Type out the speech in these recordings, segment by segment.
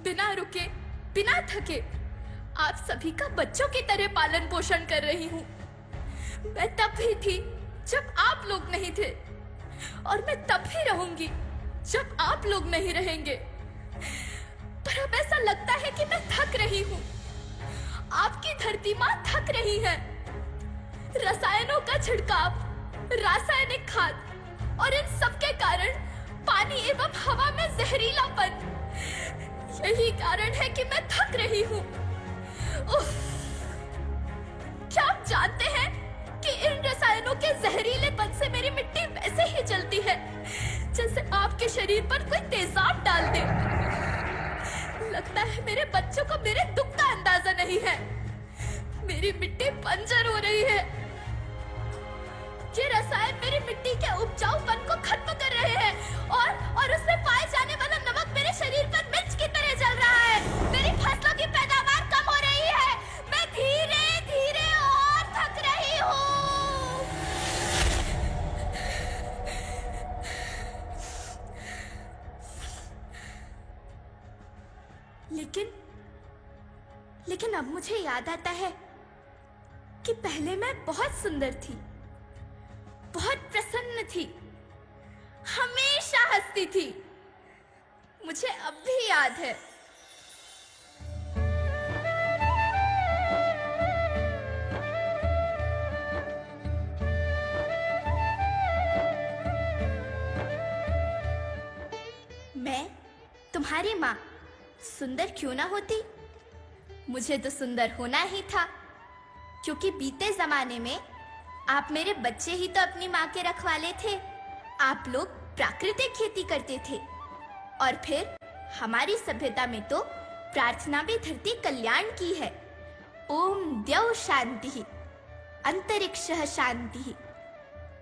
बिना रुके, बिना थके आप सभी का बच्चों की तरह पालन पोषण कर रही हूँ। मैं तब भी थी जब आप लोग नहीं थे, और मैं तब भी रहूंगी जब आप लोग नहीं रहेंगे। पर अब ऐसा लगता है कि मैं थक रही हूँ। आपकी धरती माँ थक रही है। रसायनों का छिड़काव, रासायनिक खाद और इन सब के कारण पानी एवं हवा में जहरीलापन, यही कारण है कि मैं थक रही हूँ। क्या आप जानते हैं कि इन रसायनों के जहरीलेपन से मेरी मिट्टी वैसे ही जलती है जैसे आपके शरीर पर कोई तेजाब डाल दे। लगता है मेरे बच्चों को मेरे दुख का अंदाजा नहीं है। मेरी मिट्टी बंजर हो रही है। ये रसायन मेरी मिट्टी के उपजाऊपन को खत्म कर रहे हैं और उसमें पाए जाने वाला नमक मेरे शरीर पर मिर्च की तरह जल रहा है। मेरी फसलों की पैदावार कम हो रही है। मैं धीरे धीरे और थक रही हूँ। लेकिन अब मुझे याद आता है कि पहले मैं बहुत सुंदर थी, बहुत प्रसन्न थी, हमेशा हंसती थी। मुझे अब भी याद है। मैं तुम्हारी माँ सुंदर क्यों ना होती? मुझे तो सुंदर होना ही था, क्योंकि बीते जमाने में आप मेरे बच्चे ही तो अपनी माँ के रखवाले थे। आप लोग प्राकृतिक खेती करते थे, और फिर हमारी सभ्यता में तो प्रार्थना भी धरती कल्याण की है। ओम द्यौ शांति, अंतरिक्षः शांति,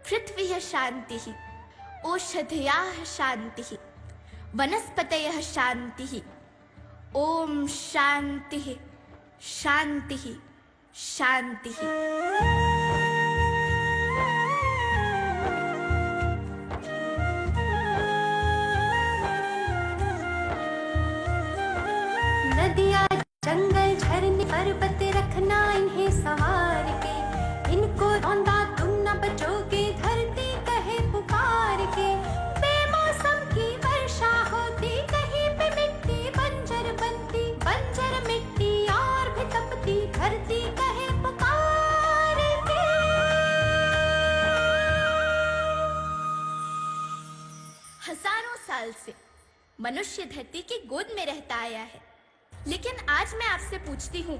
पृथ्वी शांति, ओषधयः शांति, वनस्पतयः शांति। ओम शांति शांति शांति। नदियाँ, जंगल, झरने, पर्वत रखना इन्हें संवार के। इनको रौंदा तुम न बचोगे, धरती कहे पुकार के। बेमौसम की वर्षा होती, कहीं पे मिट्टी बंजर बनती। बंजर मिट्टी और भी तपती, धरती कहे पुकार के। हजारों साल से मनुष्य धरती की गोद में रहता आया है, लेकिन आज मैं आपसे पूछती हूँ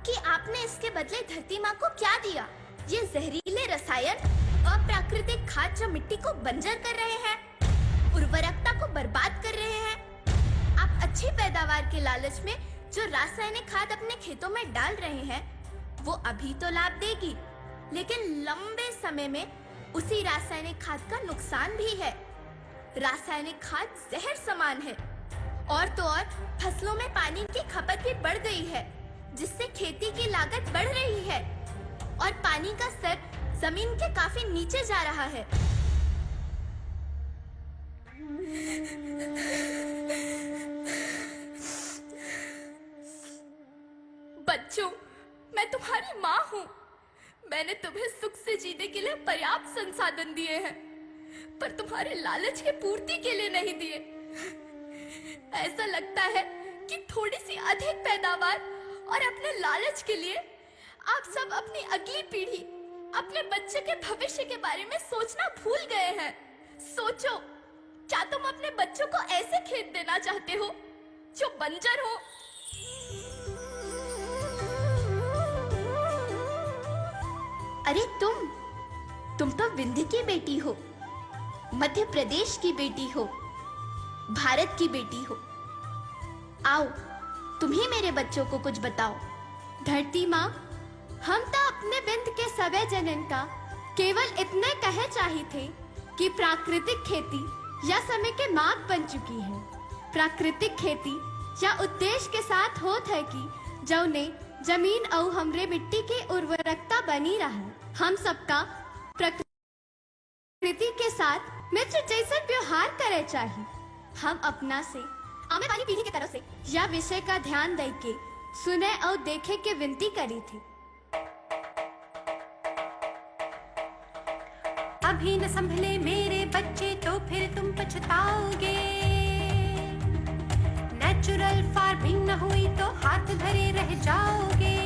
कि आपने इसके बदले धरती माँ को क्या दिया? ये जहरीले रसायन, अप्राकृतिक खाद जो मिट्टी को बंजर कर रहे हैं, उर्वरकता को बर्बाद कर रहे हैं। आप अच्छी पैदावार के लालच में जो रासायनिक खाद अपने खेतों में डाल रहे हैं, वो अभी तो लाभ देगी, लेकिन लंबे समय में उसी रासायनिक खाद का नुकसान भी है। रासायनिक खाद जहर समान है, और तो और फसलों में पानी की खपत भी बढ़ गई है, जिससे खेती की लागत बढ़ रही है और पानी का स्तर जमीन के काफी नीचे जा रहा है। बच्चों, मैं तुम्हारी माँ हूँ। मैंने तुम्हें सुख से जीने के लिए पर्याप्त संसाधन दिए हैं, पर तुम्हारे लालच की पूर्ति के लिए नहीं दिए। ऐसा लगता है कि थोड़ी सी अधिक पैदावार और अपने लालच के लिए आप सब अपनी अगली पीढ़ी, अपने बच्चे के भविष्य के बारे में सोचना भूल गए हैं। सोचो, क्या तुम अपने बच्चों को ऐसे खेत देना चाहते हो जो बंजर हो? अरे तुम तो विंध्य की बेटी हो, मध्य प्रदेश की बेटी हो, भारत की बेटी हो। आओ, तुम ही मेरे बच्चों को कुछ बताओ। धरती माँ, हम तो अपने बिंद के सवै जनन का केवल इतने कहे चाहे थे कि प्राकृतिक खेती या समय के मार्ग बन चुकी है। प्राकृतिक खेती या उद्देश्य के साथ होत है कि जौने जमीन और हमरे मिट्टी के उर्वरकता बनी रहे। हम सबका प्रकृति के साथ मित्र जैसे व्यवहार करे चाहिए। हम अपना से आमे वाली पीढ़ी की तरफ से यह विषय का ध्यान दे के सुने और देखे के विनती करी थी। अभी न संभले मेरे बच्चे तो फिर तुम पछताओगे। नेचुरल फार्मिंग न हुई तो हाथ धरे रह जाओगे।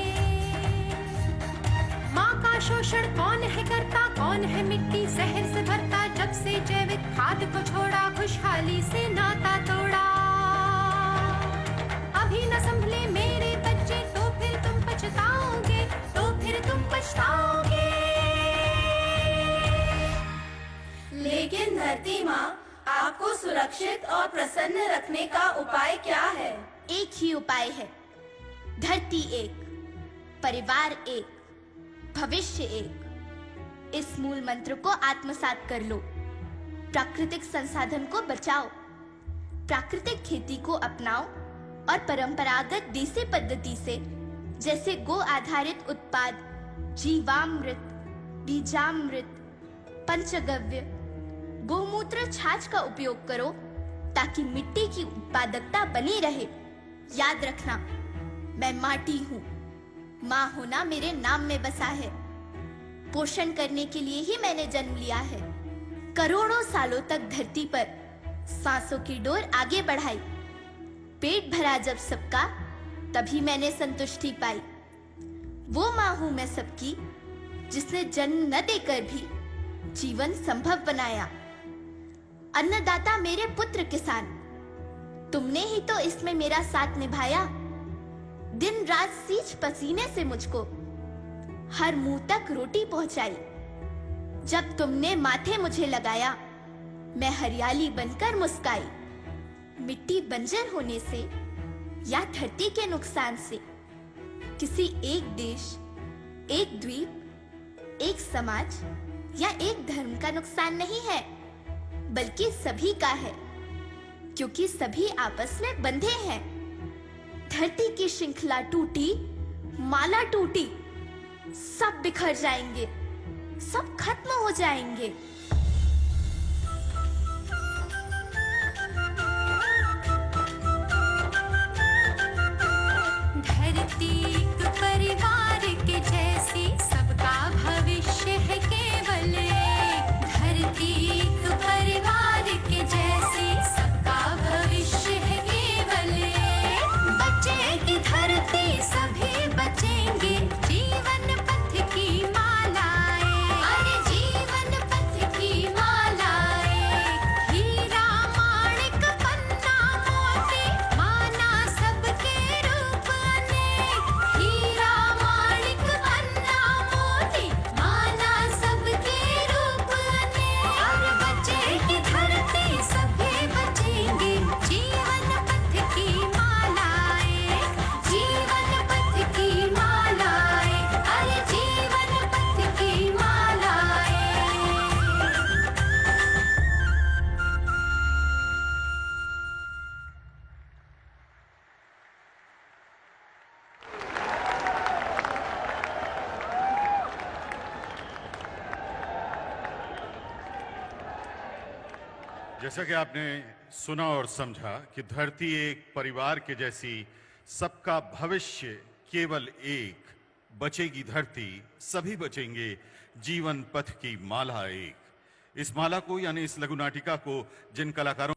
माँ का शोषण कौन है करता, कौन है मिट्टी जहर से भरता। जब से जैविक खाद को छोड़ा, खुशहाली से नाता तोड़ा। अभी न संभले मेरे बच्चे तो फिर तुम पछताओगे, तो फिर तुम पछताओगे। लेकिन धरती माँ, आपको सुरक्षित और प्रसन्न रखने का उपाय क्या है? एक ही उपाय है, धरती एक, परिवार एक, भविष्य एक। इस मूल मंत्र को आत्मसात कर लो। प्राकृतिक संसाधन को बचाओ, प्राकृतिक खेती को अपनाओ और परंपरागत देसी पद्धति से जैसे गो आधारित उत्पाद, जीवामृत, बीजामृत, पंचगव्य, गोमूत्र, छाछ का उपयोग करो ताकि मिट्टी की उत्पादकता बनी रहे। याद रखना, मैं माटी हूँ। माँ होना मेरे नाम में बसा है। पोषण करने के लिए ही मैंने जन्म लिया है। करोड़ों सालों तक धरती पर सांसों की डोर आगे बढ़ाई। पेट भरा जब सबका, तभी मैंने संतुष्टि पाई। वो माँ हूँ मैं सबकी, जिसने जन्म न देकर भी जीवन संभव बनाया। अन्नदाता मेरे पुत्र किसान, तुमने ही तो इसमें मेरा साथ निभाया। दिन रात सींच पसीने से मुझको हर मुंह तक रोटी पहुंचाई। जब तुमने माथे मुझे लगाया, मैं हरियाली बनकर मुस्काई। मिट्टी बंजर होने से या धरती के नुकसान से किसी एक देश, एक द्वीप, एक समाज या एक धर्म का नुकसान नहीं है, बल्कि सभी का है, क्योंकि सभी आपस में बंधे हैं। धरती की श्रृंखला टूटी, माला टूटी, सब बिखर जाएंगे, सब खत्म हो जाएंगे। धरती एक परिवार के जैसी, सबका भविष्य है केवल एक। धरती एक परिवार के जैसी, सबका भविष्य है केवल एक। बचेगी धरती, सभी बचेंगे, जीवन पथ की मालाएं। अरे जीवन पथ की मालाएं। हीरा माणिक पन्ना मोती, माना सबके रूप अनेक। हीरा माणिक पन्ना मोती, माना सबके रूप अनेक। और बचेगी धरती, सभी बचेंगे, जीवन पथ की मालाएं। जीवन पथ की मालाएं। अरे जीवन पथ की मालाएं। जैसा कि आपने सुना और समझा कि धरती एक परिवार के जैसी, सबका भविष्य केवल एक। बचेगी धरती, सभी बचेंगे, जीवन पथ की माला एक। इस माला को यानी इस लघु नाटिका को जिन कलाकारों